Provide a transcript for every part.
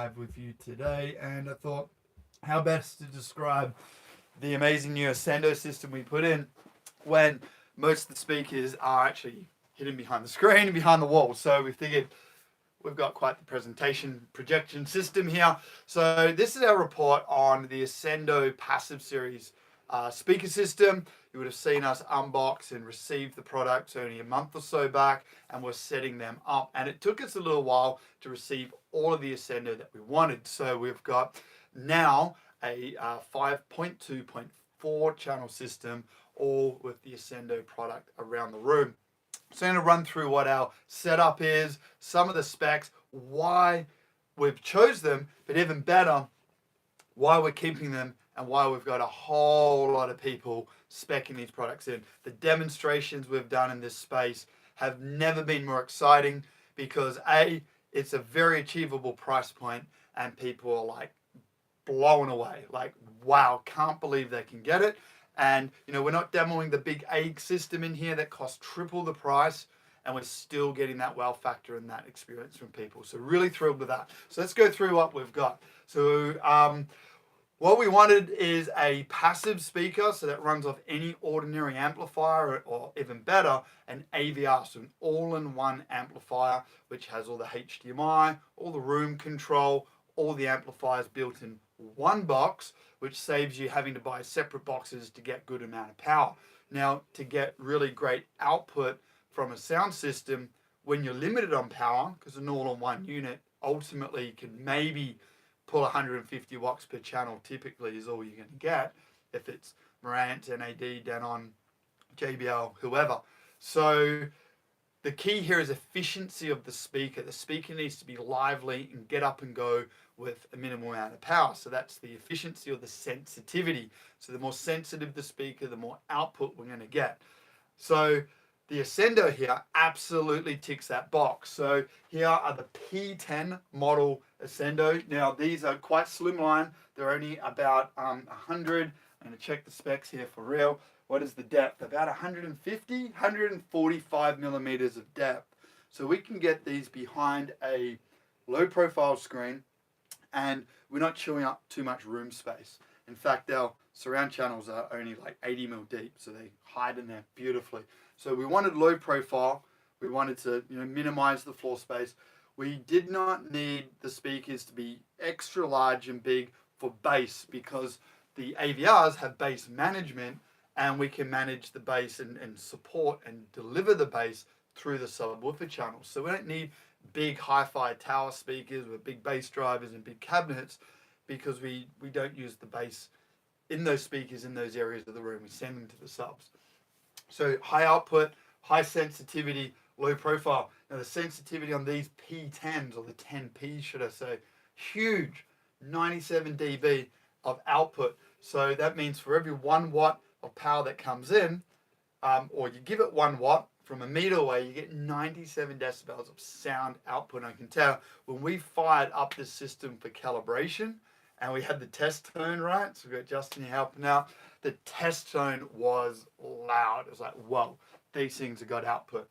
live with you today, and I thought how best to describe the amazing new Ascendo system we put in when most of the speakers are actually hidden behind the screen and behind the wall. So we figured we've got quite the presentation projection system here. So this is our report on the Ascendo Passive Series speaker system. You would have seen us unbox and receive the products only a month or so back, and we're setting them up. And it took us a little while to receive all of the Ascendo that we wanted. So we've got now a 5.2.4 channel system, all with the Ascendo product around the room. So I'm going to run through what our setup is, some of the specs, why we've chose them, but even better, why we're keeping them, and why we've got a whole lot of people speccing these products in. The demonstrations we've done in this space have never been more exciting because A, it's a very achievable price point and people are like blown away, like, wow, can't believe they can get it. And, you know, we're not demoing the big egg system in here that costs triple the price, and we're still getting that wow factor and that experience from people. So really thrilled with that. So let's go through what we've got. So what we wanted is a passive speaker, so that runs off any ordinary amplifier, or even better, an AVR, so an all-in-one amplifier, which has all the HDMI, all the room control, all the amplifiers built in one box, which saves you having to buy separate boxes to get good amount of power. Now, to get really great output from a sound system, when you're limited on power, because an all-in-one unit ultimately can maybe pull 150 watts per channel, typically is all you're going to get if it's Marantz, NAD, Denon, JBL, whoever. So the key here is efficiency of the speaker. The speaker needs to be lively and get up and go with a minimal amount of power. So that's the efficiency or the sensitivity. So the more sensitive the speaker, the more output we're going to get. So the Ascendo here absolutely ticks that box. So here are the P10 model Ascendo. Now these are quite slimline. They're only about 100. I'm going to check the specs here for real. What is the depth? About 150, 145 millimeters of depth. So we can get these behind a low profile screen, and we're not chewing up too much room space. In fact, our surround channels are only like 80 mil deep, so they hide in there beautifully. So we wanted low profile. We wanted to, minimize the floor space. We did not need the speakers to be extra large and big for bass, because the AVRs have bass management, and we can manage the bass and support and deliver the bass through the subwoofer channel. So we don't need big hi-fi tower speakers with big bass drivers and big cabinets, because we don't use the bass in those speakers in those areas of the room. We send them to the subs. So high output, high sensitivity, low profile. Now the sensitivity on these P10s, or the 10P should I say, huge, 97 dB of output. So that means for every 1 watt of power that comes in, or you give it 1 watt, from a meter away, you get 97 decibels of sound output. And I can tell when we fired up this system for calibration, and we had the test tone right, so we've got Justin here helping out, the test tone was loud. It was like, whoa, these things have got output.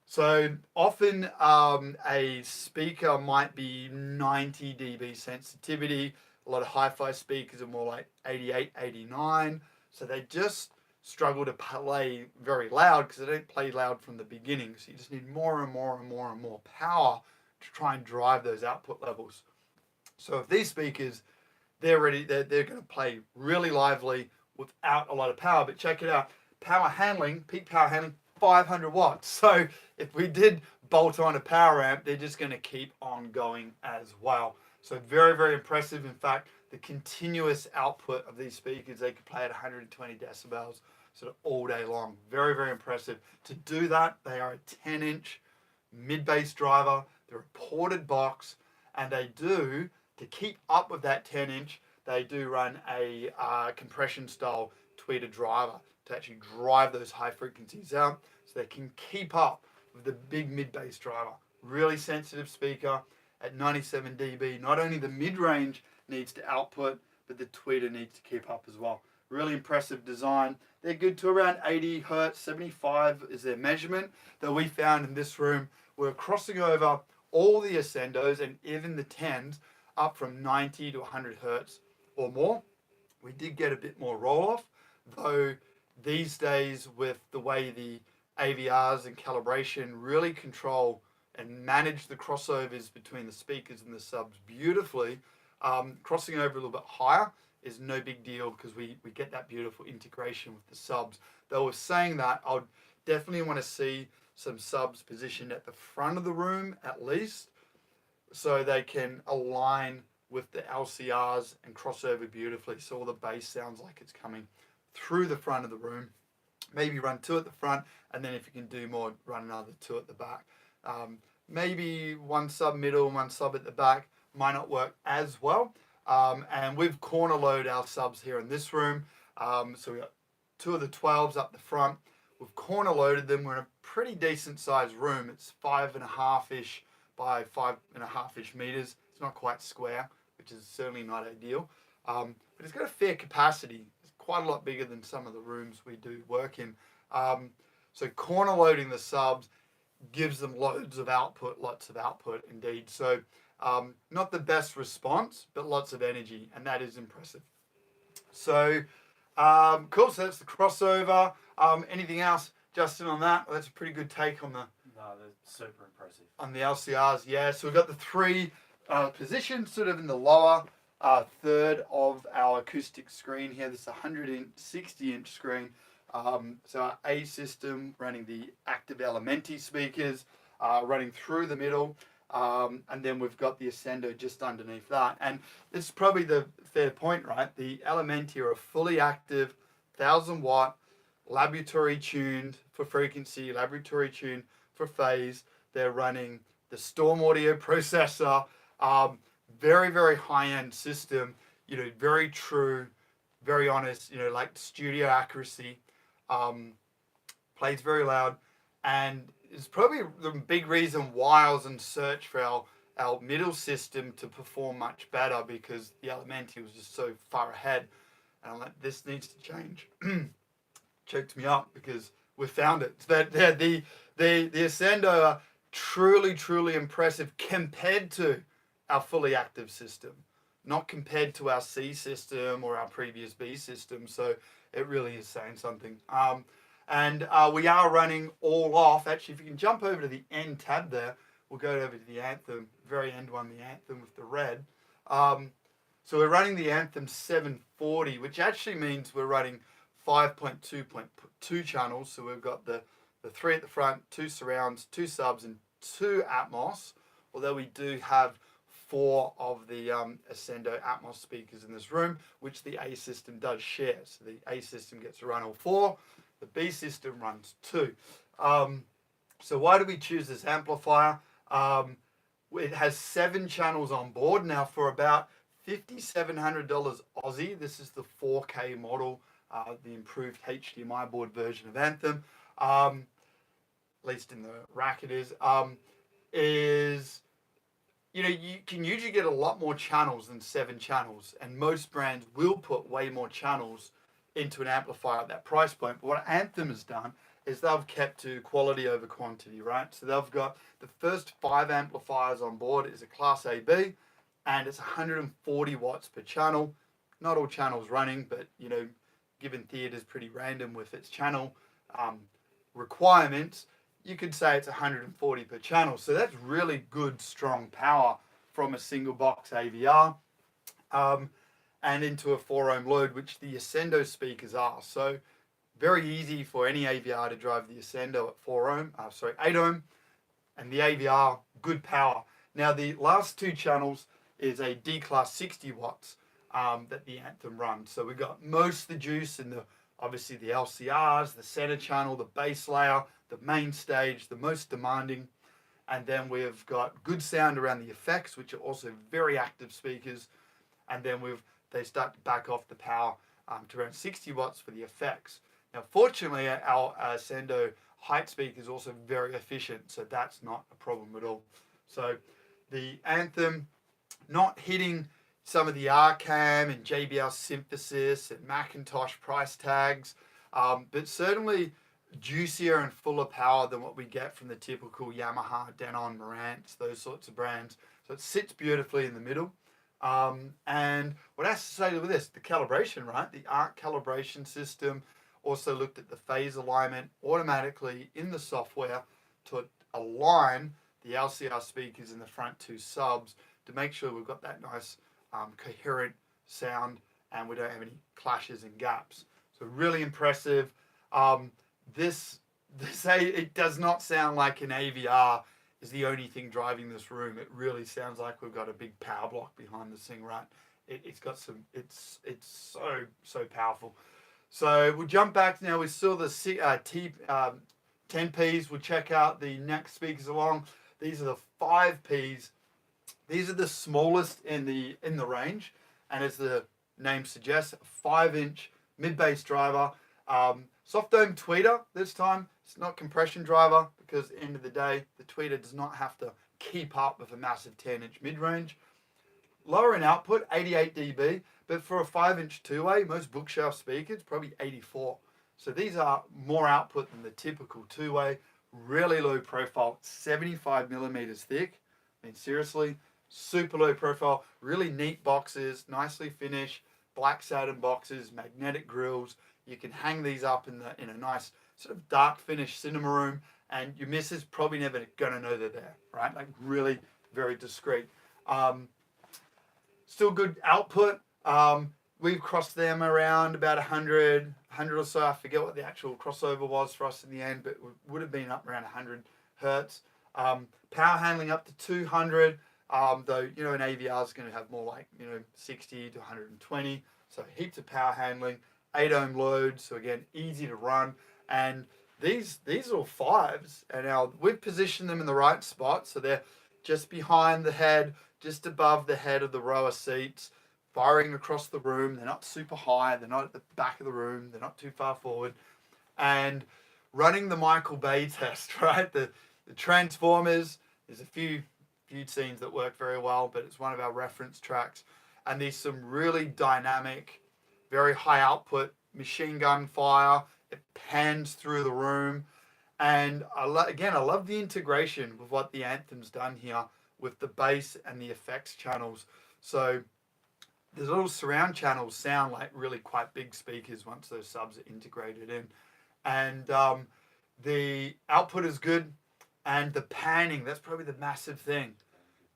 So often a speaker might be 90 dB sensitivity. A lot of hi-fi speakers are more like 88, 89. So they just struggle to play very loud because they don't play loud from the beginning. So you just need more and more and more and more power to try and drive those output levels. So if these speakers, they're going to play really lively without a lot of power. But check it out, power handling, peak power handling, 500 watts. So if we did bolt on a power amp, they're just going to keep on going as well. So very, very impressive. In fact, the continuous output of these speakers, they could play at 120 decibels sort of all day long. Very, very impressive. To do that, they are a 10-inch mid-bass driver. They're a ported box, and they do, to keep up with that 10-inch, they do run a compression-style tweeter driver to actually drive those high frequencies out, so they can keep up with the big mid-bass driver. Really sensitive speaker at 97 dB. Not only the mid-range needs to output, but the tweeter needs to keep up as well. Really impressive design. They're good to around 80 hertz, 75 is their measurement that we found in this room. We're crossing over all the Ascendos and even the 10s up from 90 to 100 hertz or more. We did get a bit more roll off, though these days with the way the AVRs and calibration really control and manage the crossovers between the speakers and the subs beautifully, crossing over a little bit higher is no big deal because we get that beautiful integration with the subs. Though with saying that, I would definitely want to see some subs positioned at the front of the room at least, so they can align with the LCRs and cross over beautifully, so all the bass sounds like it's coming through the front of the room. Maybe run 2 at the front, and then if you can do more, run another 2 at the back. Maybe 1 sub middle, 1 sub at the back might not work as well. And we've corner loaded our subs here in this room. So we've got 2 of the 12s up the front. We've corner loaded them. We're in a pretty decent sized room. It's 5.5-ish by 5.5-ish meters. It's not quite square, which is certainly not ideal. But it's got a fair capacity. It's quite a lot bigger than some of the rooms we do work in. So corner loading the subs gives them loads of output, lots of output indeed. So not the best response, but lots of energy, and that is impressive. So cool, so that's the crossover. Anything else, Justin, on that? Well, that's a pretty good take on the... No, they're super impressive. On the LCRs, yeah. So we've got the 3 positions sort of in the lower third of our acoustic screen here. This is a 160-inch screen. So our A system running the active Elementi speakers, running through the middle, and then we've got the Ascendo just underneath that. And this is probably the fair point, right? The Elementi are a fully active 1,000-watt, laboratory tuned for frequency, laboratory tuned for phase. They're running the Storm audio processor, very, very high-end system, you know, very true, very honest, you know, like studio accuracy. Plays very loud, and it's probably the big reason why I was in search for our middle system to perform much better, because the Elementi was just so far ahead, and I'm like, this needs to change. Choked me up because we found it. The Ascendo are truly, truly impressive compared to our fully active system, not compared to our C system or our previous B system. So it really is saying something. And we are running all off. Actually, if you can jump over to the end tab there, we'll go over to the Anthem, very end one, the Anthem with the red. So we're running the Anthem 740, which actually means we're running 5.2.2 channels. So we've got the 3 at the front, 2 surrounds, 2 subs, and 2 Atmos, although we do have 4 of the Ascendo Atmos speakers in this room, which the A system does share. So the A system gets to run all 4, the B system runs 2. So why do we choose this amplifier? It has 7 channels on board. Now for about $5,700 Aussie, this is the 4K model, the improved HDMI board version of Anthem, at least in the rack it is, you know, you can usually get a lot more channels than 7 channels, and most brands will put way more channels into an amplifier at that price point. But what Anthem has done is they've kept to quality over quantity, right? So they've got the first 5 amplifiers on board is a Class AB, and it's 140 watts per channel. Not all channels running, but, you know, given theatre's pretty random with its channel requirements, you could say it's 140 per channel. So that's really good, strong power from a single box AVR and into a 4 ohm load, which the Ascendo speakers are. So very easy for any AVR to drive the Ascendo at 8 ohm, and the AVR, good power. Now the last 2 channels is a D-Class 60 watts that the Anthem runs. So we've got most of the juice in the, obviously the LCRs, the center channel, the bass layer, the main stage, the most demanding. And then we've got good sound around the effects, which are also very active speakers. And then they start to back off the power to around 60 watts for the effects. Now, fortunately, our Ascendo height speaker is also very efficient, so that's not a problem at all. So the Anthem not hitting some of the Arcam and JBL Synthesis and Macintosh price tags, but certainly juicier and fuller power than what we get from the typical Yamaha, Denon, Marantz, those sorts of brands. So it sits beautifully in the middle. And what associated with this, the calibration, right? The ARC calibration system also looked at the phase alignment automatically in the software to align the LCR speakers in the front two subs to make sure we've got that nice coherent sound and we don't have any clashes and gaps. So really impressive. It does not sound like an AVR is the only thing driving this room. It really sounds like we've got a big power block behind the thing, right? It's got some. It's so powerful. So we'll jump back now. We saw the 10Ps. We'll check out the next speakers along. These are the 5Ps. These are the smallest in the range, and as the name suggests, a 5-inch mid-bass driver. Soft dome tweeter this time. It's not compression driver because at the end of the day, the tweeter does not have to keep up with a massive 10-inch mid-range. Lower in output, 88 dB, but for a 5-inch two-way, most bookshelf speakers, probably 84. So these are more output than the typical two-way. Really low profile, 75 millimeters thick. I mean, seriously, super low profile. Really neat boxes, nicely finished, black satin boxes, magnetic grills. You can hang these up in a nice sort of dark finish cinema room, and your missus probably never gonna know they're there, right? Like really very discreet. Still good output. We've crossed them around about 100 or so. I forget what the actual crossover was for us in the end, but it would have been up around 100 hertz. Power handling up to 200, though, you know, an AVR is going to have more like, 60 to 120. So heaps of power handling, 8 ohm load. So again, easy to run. And these are all 5s, and now we've positioned them in the right spot. So they're just behind the head, just above the head of the rower seats, firing across the room. They're not super high. They're not at the back of the room. They're not too far forward. And running the Michael Bay test, right? The Transformers, there's a few scenes that work very well, but it's one of our reference tracks. And there's some really dynamic, very high output machine gun fire. It pans through the room. And I love the integration with what the Anthem's done here with the bass and the effects channels. So the little surround channels sound like really quite big speakers once those subs are integrated in. And the output is good. And the panning, that's probably the massive thing,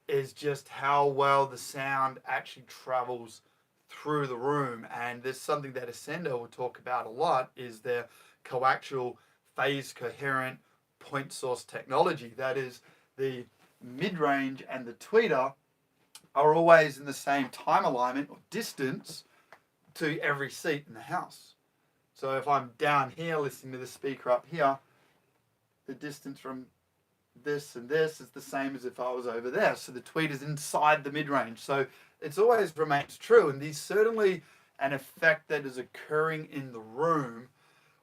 is just how well the sound actually travels through the room. And there's something that Ascendo will talk about a lot, is their coaxial phase coherent point source technology. That is, the mid-range and the tweeter are always in the same time alignment or distance to every seat in the house. So if I'm down here listening to the speaker up here, the distance from this and this is the same as if I was over there. So the tweeter's inside the mid-range. So it's always remains true. And there's certainly an effect that is occurring in the room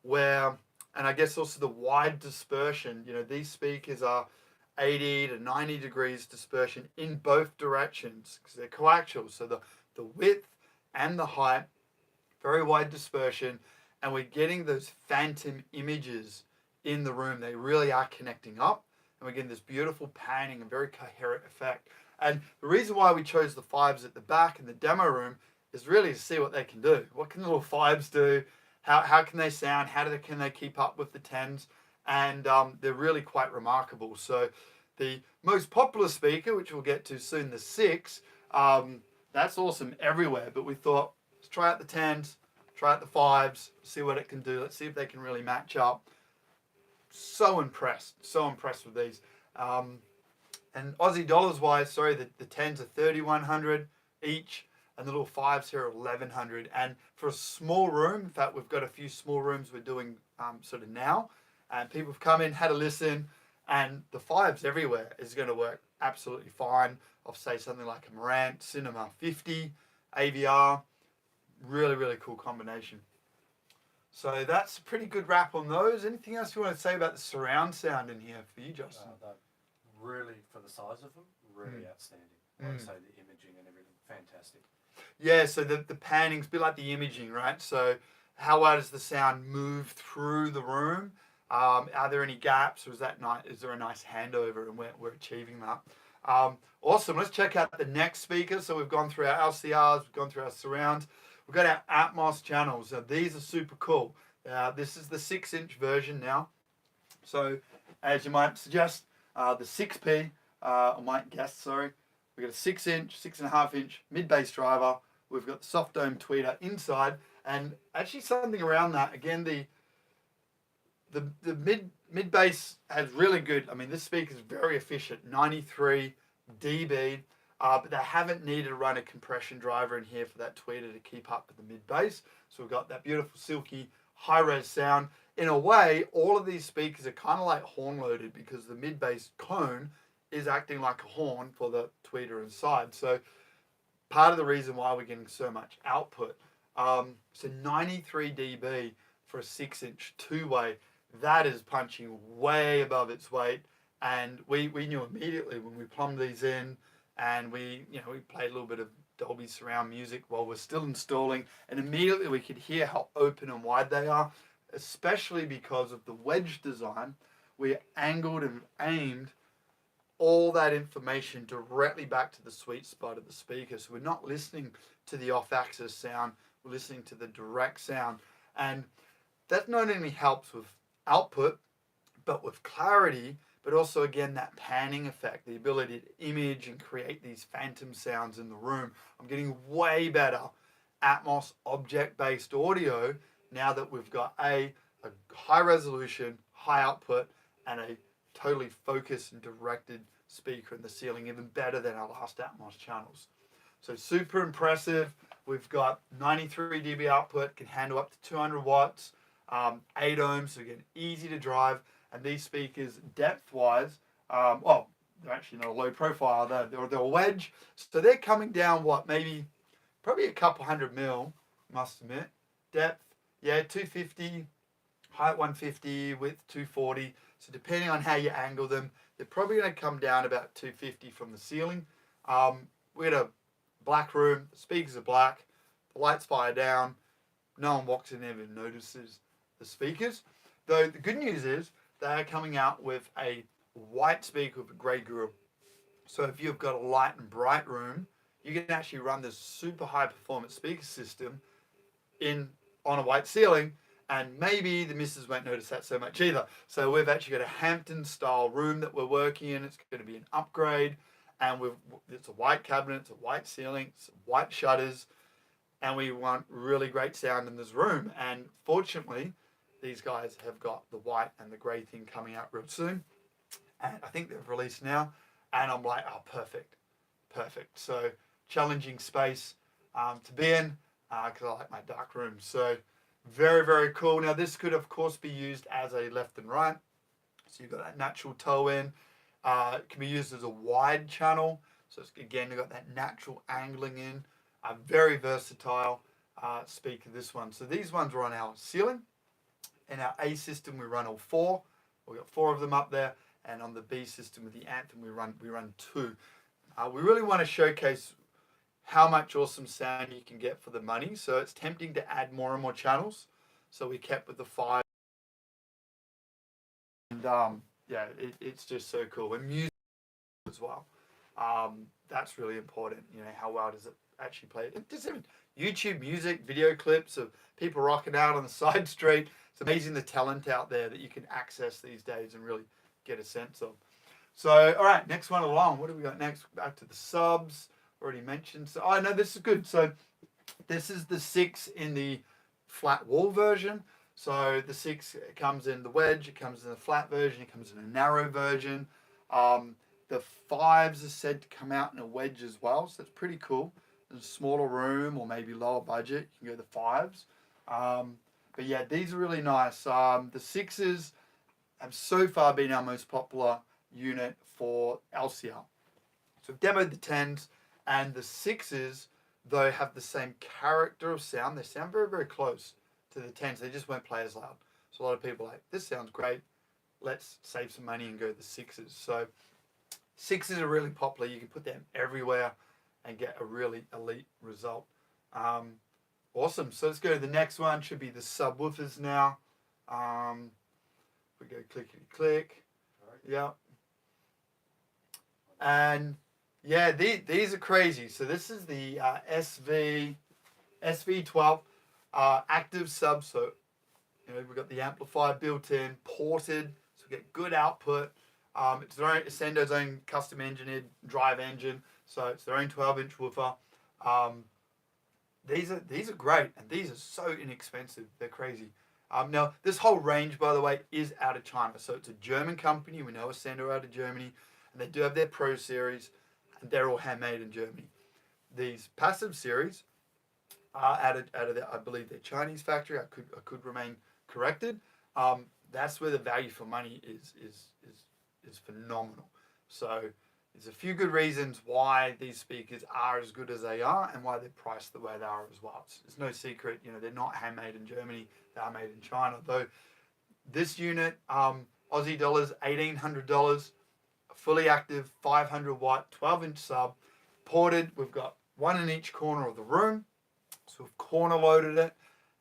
where, and I guess also the wide dispersion, these speakers are 80 to 90 degrees dispersion in both directions because they're coaxial. So the width and the height, very wide dispersion, and we're getting those phantom images in the room. They really are connecting up, and we're getting this beautiful panning and very coherent effect. And the reason why we chose the 5s at the back in the demo room is really to see what they can do. What can the little 5s do? How can they sound? Can they keep up with the 10s? And they're really quite remarkable. So the most popular speaker, which we'll get to soon, the 6, that's awesome everywhere. But we thought, let's try out the 10s, try out the 5s, see what it can do. Let's see if they can really match up. So impressed with these. And Aussie dollars wise, the 10s are 3,100 each, and the little 5s here are 1,100. And for a small room, in fact, we've got a few small rooms we're doing sort of now, and people have come in, had a listen, and the 5s everywhere is going to work absolutely fine. I'll say something like a Marantz Cinema 50 AVR, really, really cool combination. So that's a pretty good wrap on those. Anything else you want to say about the surround sound in here for you, Justin? Really, for the size of them, really outstanding. Like I say, the imaging and everything, fantastic. Yeah, so the panning's a bit like the imaging, right? So how well does the sound move through the room? Are there any gaps, or is there a nice handover, and we're achieving that? Awesome. Let's check out the next speaker. So we've gone through our LCRs, we've gone through our surrounds. We've got our Atmos channels. Now these are super cool. This is the 6-inch version now. So as you might suggest, the 6P, or might guess, sorry, we've got a 6-inch, 6.5-inch mid-bass driver. We've got the soft dome tweeter inside, and actually something around that. Again, the mid bass has really good. I mean, this speaker is very efficient, 93 dB, but they haven't needed to run a compression driver in here for that tweeter to keep up with the mid bass. So we've got that beautiful silky high res sound. In a way, all of these speakers are kind of like horn loaded because the mid bass cone is acting like a horn for the tweeter inside. So part of the reason why we're getting so much output. So 93 dB for a 6-inch two-way, that is punching way above its weight. And we knew immediately when we plumbed these in, and we played a little bit of Dolby surround music while we're still installing, and immediately we could hear how open and wide they are, especially because of the wedge design. We angled and aimed all that information directly back to the sweet spot of the speaker. So we're not listening to the off-axis sound, we're listening to the direct sound. And that not only helps with output, but with clarity, but also again that panning effect, the ability to image and create these phantom sounds in the room. I'm getting way better Atmos object-based audio now that we've got a high resolution, high output, and a totally focused and directed speaker in the ceiling, even better than our last Atmos channels. So super impressive. We've got 93 dB output, can handle up to 200 watts, 8 ohms, so again, easy to drive. And these speakers, depth-wise, well, they're actually not a low profile, they're a wedge. So they're coming down, probably a couple hundred mil, must admit. Depth, yeah, 250, height 150, width 240. So depending on how you angle them, they're probably going to come down about 250 from the ceiling. We had a black room, the speakers are black, the lights fire down, no one walks in there and notices the speakers. Though the good news is they're coming out with a white speaker with a grey grill. So if you've got a light and bright room, you can actually run this super high performance speaker system on a white ceiling, and maybe the missus won't notice that so much either. So we've actually got a Hampton style room that we're working in. It's going to be an upgrade, and it's a white cabinet, it's a white ceiling, it's white shutters, and we want really great sound in this room. And fortunately, these guys have got the white and the grey thing coming out real soon, and I think they've released now, and I'm like, oh, perfect. So challenging space to be in, because I like my dark room. So very, very cool. Now this could of course be used as a left and right. So you've got that natural toe in. It can be used as a wide channel. So it's, again, you've got that natural angling in. A very versatile speaker, this one. So these ones are on our ceiling. In our A system, we run all 4. We've got 4 of them up there. And on the B system with the Anthem, we run 2. We really want to showcase how much awesome sound you can get for the money. So it's tempting to add more and more channels. So we kept with the 5. And yeah, it's just so cool. And music as well. That's really important. How well does it actually play? Just even YouTube music, video clips of people rocking out on the side street. It's amazing the talent out there that you can access these days and really get a sense of. So, all right, next one along. What do we got next? Back to the subs. Already mentioned. So, oh no, this is good. So, this is the 6 in the flat wall version. So the 6 comes in the wedge, it comes in the flat version, it comes in a narrow version. The 5s are said to come out in a wedge as well, so that's pretty cool. In a smaller room or maybe lower budget, you can go the 5s. But yeah, these are really nice. The 6s have so far been our most popular unit for LCR. So we've demoed the 10s, and the 6s, though, have the same character of sound. They sound very, very close to the 10s. They just won't play as loud. So a lot of people are like, this sounds great. Let's save some money and go the 6s. So 6s are really popular. You can put them everywhere and get a really elite result. Awesome. So let's go to the next one. Should be the subwoofers now. We go clickety click. Yeah. And yeah, these are crazy. So this is the SV12 active sub. So we've got the amplifier built in, ported, so we get good output. It's their own Ascendo's own custom engineered drive engine, so it's their own 12-inch woofer. These are great, and these are so inexpensive. They're crazy. Now, this whole range, by the way, is out of China. So it's a German company. We know Ascendo out of Germany. And they do have their Pro series, and they're all handmade in Germany. These passive series are out of I believe, their Chinese factory. I could remain corrected. That's where the value for money is phenomenal. So there's a few good reasons why these speakers are as good as they are and why they're priced the way they are as well. It's no secret, they're not handmade in Germany, they are made in China. Though this unit, Aussie dollars, $1,800, fully active, 500 watt, 12-inch sub, ported. We've got one in each corner of the room. So we've corner loaded it,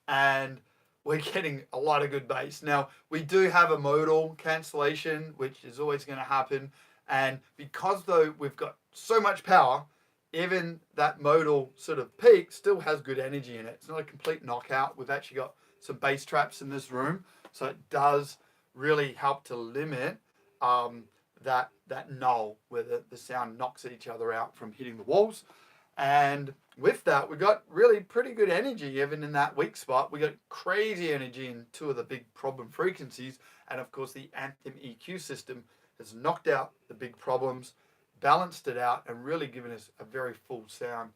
and we're getting a lot of good bass. Now, we do have a modal cancellation, which is always going to happen. And because, though, we've got so much power, even that modal sort of peak still has good energy in it. It's not a complete knockout. We've actually got some bass traps in this room. So it does really help to limit that null where the sound knocks each other out from hitting the walls. And with that, we got really pretty good energy even in that weak spot. We got crazy energy in two of the big problem frequencies. And of course, the Anthem EQ system has knocked out the big problems, balanced it out, and really given us a very full sound.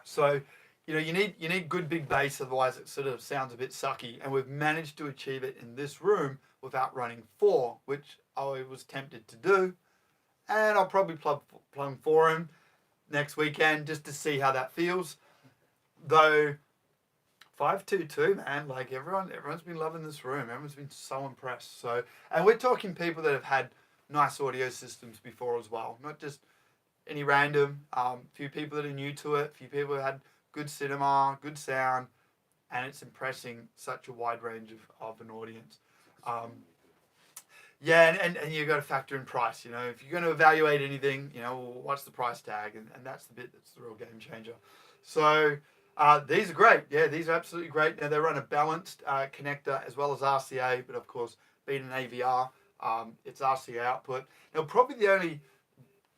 So you need good big bass, otherwise it sort of sounds a bit sucky. And we've managed to achieve it in this room without running 4, which I was tempted to do. And I'll probably plug 4 in next weekend just to see how that feels. Though 522, man, like everyone's been loving this room. Everyone's been so impressed. So, and we're talking people that have had nice audio systems before as well, not just any random. Few people that are new to it, few people who had good cinema, good sound, and it's impressing such a wide range of an audience. Yeah, and you got to factor in price. If you're going to evaluate anything, what's the price tag? And that's the bit that's the real game changer. So these are great. Yeah, these are absolutely great. Now, they run a balanced connector as well as RCA, but of course, being an AVR, it's RCA output. Now, probably the only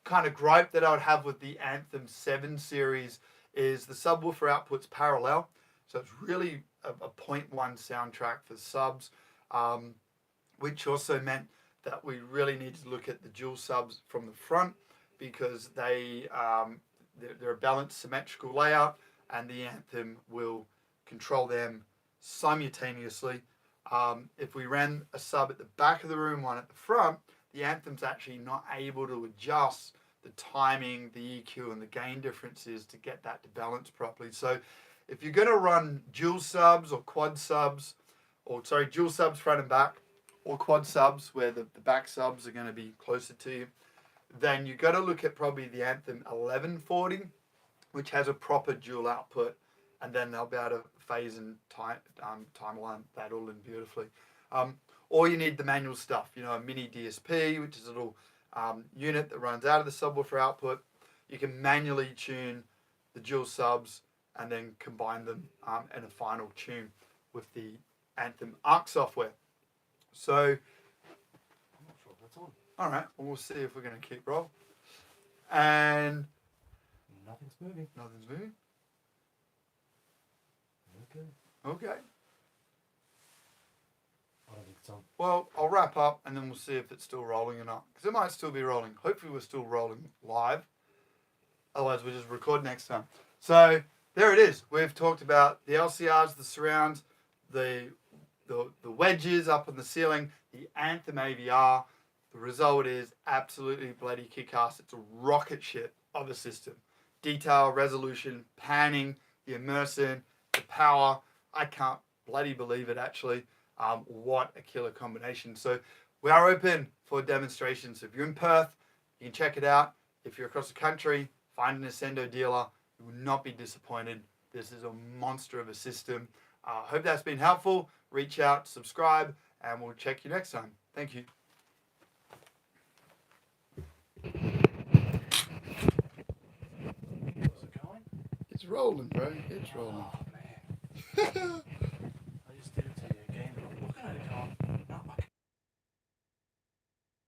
kind of gripe that I would have with the Anthem 7 series is the subwoofer output's parallel. So it's really a 0.1 soundtrack for subs. Which also meant that we really need to look at the dual subs from the front because they're a balanced symmetrical layout, and the Anthem will control them simultaneously. If we ran a sub at the back of the room, one at the front, the Anthem's actually not able to adjust the timing, the EQ, and the gain differences to get that to balance properly. So if you're going to run dual subs or quad subs, dual subs front and back, or quad subs where the back subs are going to be closer to you, then you've got to look at probably the Anthem 1140, which has a proper dual output, and then they'll be able to phase and timeline that all in beautifully. Or you need the manual stuff, a mini DSP, which is a little unit that runs out of the subwoofer output. You can manually tune the dual subs and then combine them in a final tune with the Anthem ARC software. So, I'm not sure if that's on. All right, well, we'll see if we're going to keep roll. And nothing's moving. Nothing's moving. Okay. Okay. I don't think it's on. Well, I'll wrap up and then we'll see if it's still rolling or not. Because it might still be rolling. Hopefully we're still rolling live. Otherwise we'll just record next time. So there it is. We've talked about the LCRs, the surrounds, the wedges up on the ceiling, the Anthem AVR. The result is absolutely bloody kick-ass. It's a rocket ship of a system. Detail, resolution, panning, the immersion, the power. I can't bloody believe it, actually. What a killer combination. So we are open for demonstrations. So if you're in Perth, you can check it out. If you're across the country, find an Ascendo dealer. You will not be disappointed. This is a monster of a system. Hope that's been helpful. Reach out, subscribe, and we'll check you next time. Thank you. rolling, bro. It's rolling. Oh man.